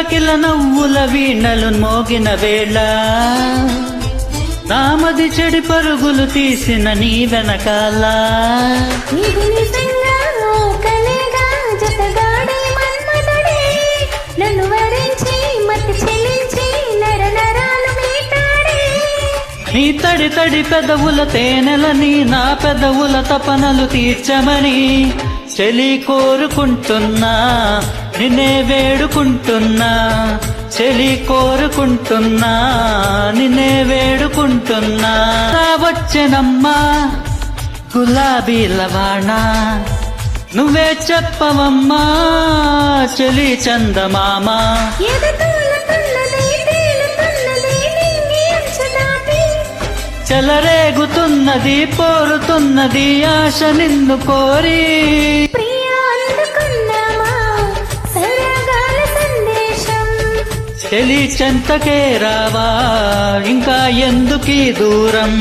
కిలకిల నవ్వుల వీణలు మోగిన వేళ నామది చెడి పరుగులు తీసిన నీ వెనకాల నన్ను వరించి మతి చెలించి నర నరాలు మీటాడే నీ తడి తడి పెదవుల తేనెలని నా పెదవుల తపనలు తీర్చమని చెలి కోరుకుంటున్నా నిన్నే వేడుకుంటున్నా చెలి కోరుకుంటున్నా నిన్నే వేడుకుంటున్నా వచ్చెనమ్మా గులాబీల వాణ నువ్వే చెప్పవమ్మా చెలి చందమామ చెలరేగుతున్నది పోరుతున్నది ఆశ నిన్ను కోరి చెలి చెంతకే రావా ఇంకా ఎందుకీ దూరం.